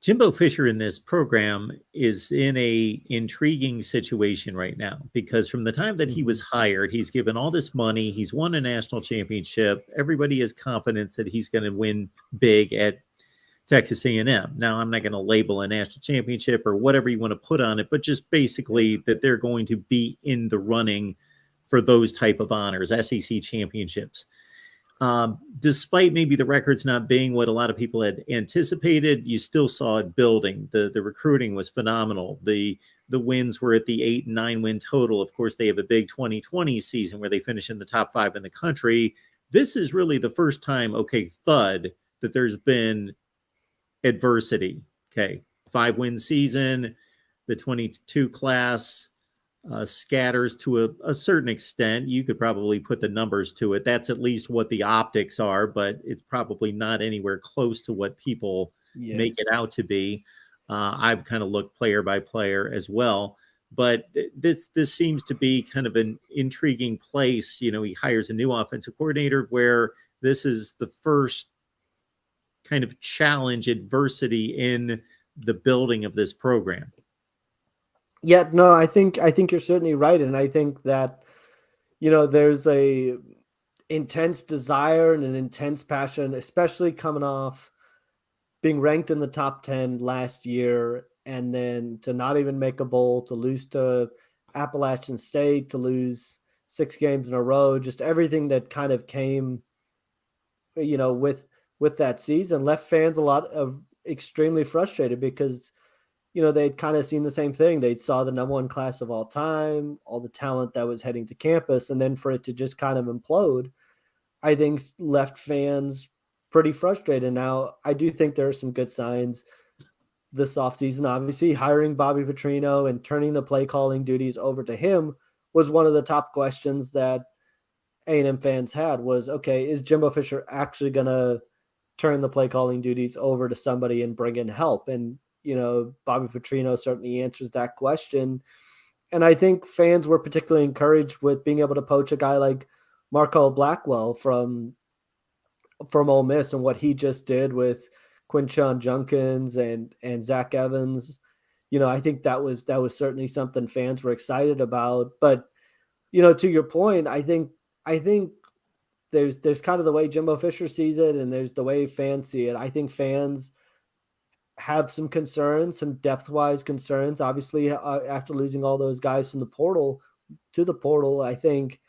Jimbo Fisher in this program is in a intriguing situation right now because from the time that he was hired, he's given all this money. He's won a national championship. Everybody has confidence that he's going to win big at Texas A&M. Now, I'm not going to label a national championship or whatever you want to put on it, but just basically that they're going to be in the running for those type of honors, SEC championships. Despite maybe the records not being what a lot of people had anticipated, you still saw it building. The recruiting was phenomenal. The wins were at the 8 and 9 win total. Of course, they have a big 2020 season where they finish in the top 5 in the country. This is really the first time, thud, that there's been adversity. 5-win season, the 22 class scatters to a certain extent. You could probably put the numbers to it. That's at least what the optics are, but it's probably not anywhere close to what people make it out to be. I've kind of looked player by player as well, but this seems to be kind of an intriguing place. He hires a new offensive coordinator where this is the first kind of challenge, adversity in the building of this program. Yeah, no, I think you're certainly right. And I think that, there's a intense desire and an intense passion, especially coming off being ranked in the top 10 last year, and then to not even make a bowl, to lose to Appalachian State, to lose 6 games in a row, just everything that kind of came, with that season left fans a lot of extremely frustrated because they'd kind of seen the same thing. They saw the number 1 class of all time, all the talent that was heading to campus, and then for it to just kind of implode, I think left fans pretty frustrated. Now, I do think there are some good signs this offseason. Obviously, hiring Bobby Petrino and turning the play calling duties over to him was one of the top questions that A&M fans had was, is Jimbo Fisher actually going to turn the play calling duties over to somebody and bring in help? And Bobby Petrino certainly answers that question. And I think fans were particularly encouraged with being able to poach a guy like Marco Blackwell from Ole Miss and what he just did with Quinshon Junkins and Zach Evans. I think that was certainly something fans were excited about. But, to your point, I think there's kind of the way Jimbo Fisher sees it and there's the way fans see it. I think fans have some concerns, some depth-wise concerns. Obviously, after losing all those guys from the portal to the portal, I think,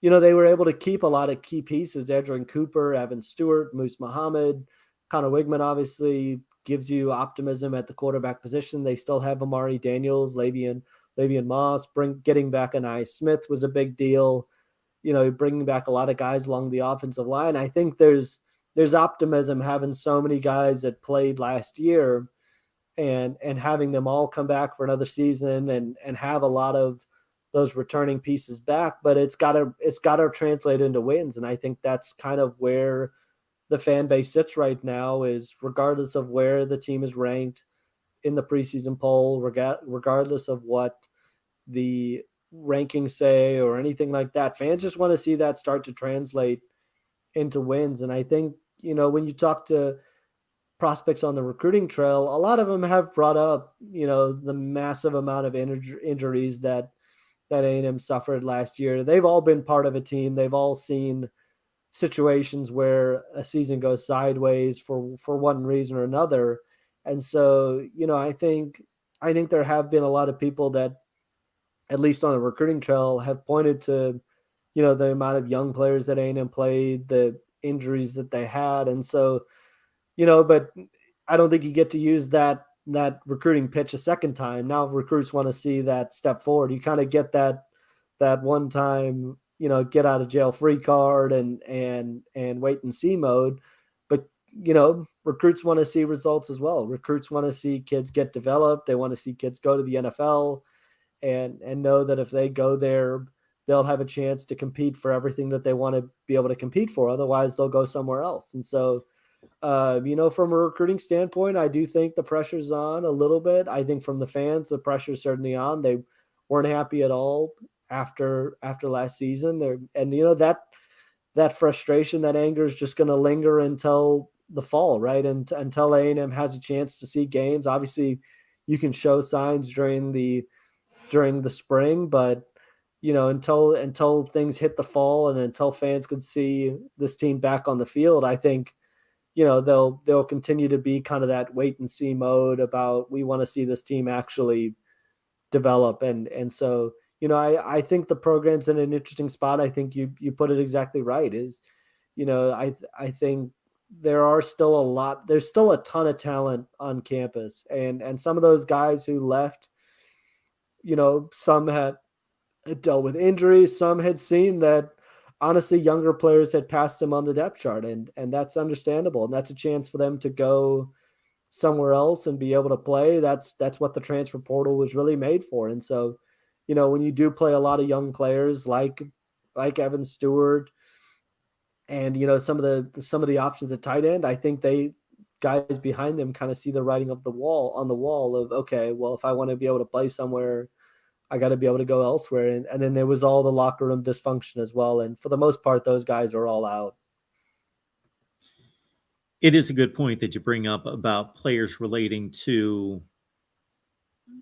they were able to keep a lot of key pieces. Edgerrin Cooper, Evan Stewart, Moose Muhammad, Connor Wigman obviously gives you optimism at the quarterback position. They still have Amari Daniels, Lavian Moss. Getting back Anai Smith was a big deal. Bringing back a lot of guys along the offensive line. I think there's optimism having so many guys that played last year and having them all come back for another season and have a lot of those returning pieces back, but it's got to translate into wins. And I think that's kind of where the fan base sits right now, is regardless of where the team is ranked in the preseason poll, regardless of what the rankings say or anything like that, fans just want to see that start to translate into wins. And I think, when you talk to prospects on the recruiting trail, a lot of them have brought up, the massive amount of injuries that A&M suffered last year. They've all been part of a team. They've all seen situations where a season goes sideways for one reason or another. And so, I think there have been a lot of people that, at least on the recruiting trail, have pointed to, the amount of young players that A&M played, the injuries that they had. And so, but I don't think you get to use that recruiting pitch a second time. Now recruits want to see that step forward. You kind of get that one time, get out of jail free card and wait and see mode. But, recruits want to see results as well. Recruits want to see kids get developed. They want to see kids go to the NFL and know that if they go there, they'll have a chance to compete for everything that they want to be able to compete for. Otherwise, they'll go somewhere else. And so, from a recruiting standpoint, I do think the pressure's on a little bit. I think from the fans, the pressure's certainly on. They weren't happy at all after last season. And that frustration, that anger is just going to linger until, the fall, right? And until A&M has a chance to see games, obviously you can show signs during the spring, but until things hit the fall and until fans could see this team back on the field, I think they'll continue to be kind of that wait and see mode about we want to see this team actually develop. And so I think the program's in an interesting spot. I think you put it exactly right. I think there's still a ton of talent on campus, and some of those guys who left, some had dealt with injuries, some had seen that honestly younger players had passed them on the depth chart, and that's understandable, and that's a chance for them to go somewhere else and be able to play. That's what the transfer portal was really made for. And so, when you do play a lot of young players like Evan Stewart and some of the options at tight end, I think they guys behind them kind of see the writing of the wall on the wall of, okay, well, if I want to be able to play somewhere, I got to be able to go elsewhere. And then there was all the locker room dysfunction as well. And for the most part, those guys are all out. It is a good point that you bring up about players relating to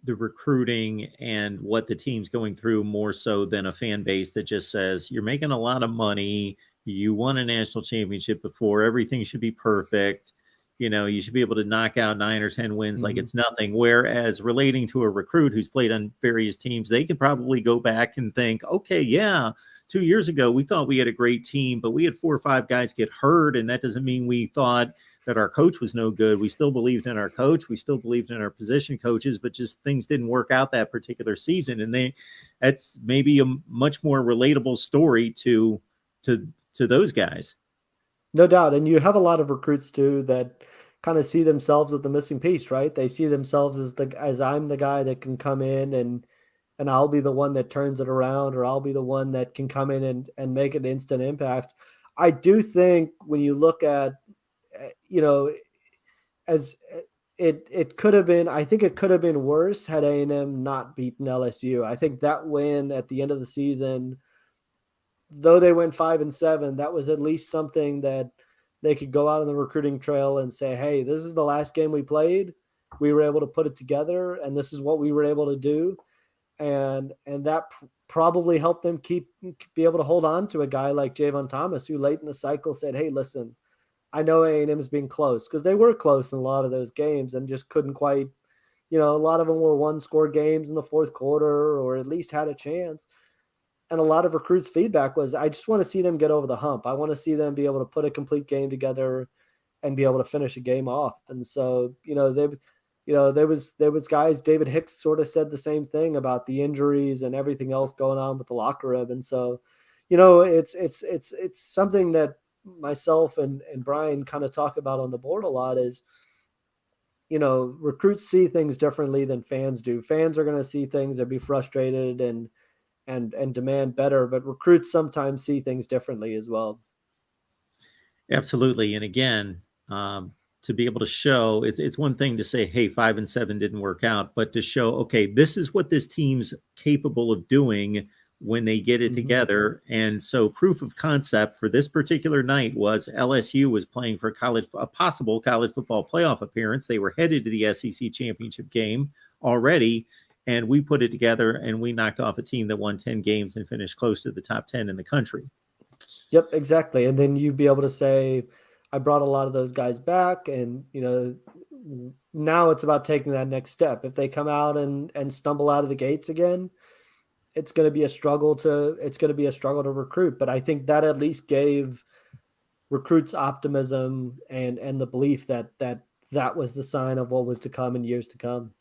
the recruiting and what the team's going through more so than a fan base that just says, you're making a lot of money. You won a national championship before. Everything should be perfect. You should be able to knock out 9 or 10 wins like it's nothing. Whereas relating to a recruit who's played on various teams, they could probably go back and think, okay, yeah, 2 years ago, we thought we had a great team, but we had 4 or 5 guys get hurt. And that doesn't mean we thought that our coach was no good. We still believed in our coach. We still believed in our position coaches, but just things didn't work out that particular season. And that's maybe a much more relatable story to those guys. No doubt. And you have a lot of recruits too that kind of see themselves as the missing piece, right? They see themselves as I'm the guy that can come in and I'll be the one that turns it around, or I'll be the one that can come in and make an instant impact. I do think when you look at, as it could have been, I think it could have been worse had A&M not beaten LSU. I think that win at the end of the season, though they went 5-7, that was at least something that they could go out on the recruiting trail and say, hey, this is the last game we played. We were able to put it together, and this is what we were able to do. And that probably helped them be able to hold on to a guy like Javon Thomas, who late in the cycle said, hey, listen, I know A&M has been close, because they were close in a lot of those games and just couldn't quite, a lot of them were 1-score games in the fourth quarter, or at least had a chance. And a lot of recruits' feedback was, I just want to see them get over the hump. I want to see them be able to put a complete game together and be able to finish a game off. And so, there was guys, David Hicks sort of said the same thing about the injuries and everything else going on with the locker room. And so, it's something that myself and Brian kind of talk about on the board a lot is, recruits see things differently than fans do. Fans are going to see things and be frustrated and demand better, but recruits sometimes see things differently as well. Absolutely. And again, to be able to show, it's one thing to say, hey, 5-7 didn't work out, but to show, okay, this is what this team's capable of doing when they get it together. And so proof of concept for this particular night was LSU was playing for a possible college football playoff appearance. They were headed to the SEC championship game already. And we put it together and we knocked off a team that won 10 games and finished close to the top 10 in the country. Yep, exactly. And then you'd be able to say, I brought a lot of those guys back, and, now it's about taking that next step. If they come out and stumble out of the gates again, it's going to be a struggle to recruit. But I think that at least gave recruits optimism and the belief that was the sign of what was to come in years to come.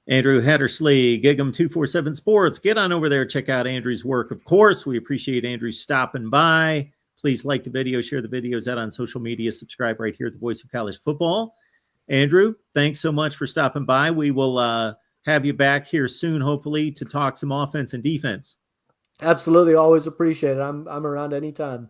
Andrew Hattersley, Gig'em 247 Sports. Get on over there. Check out Andrew's work. Of course, we appreciate Andrew stopping by. Please like the video, share the videos out on social media, subscribe right here at the Voice of College Football. Andrew, thanks so much for stopping by. We will have you back here soon, hopefully, to talk some offense and defense. Absolutely. Always appreciate it. I'm around anytime.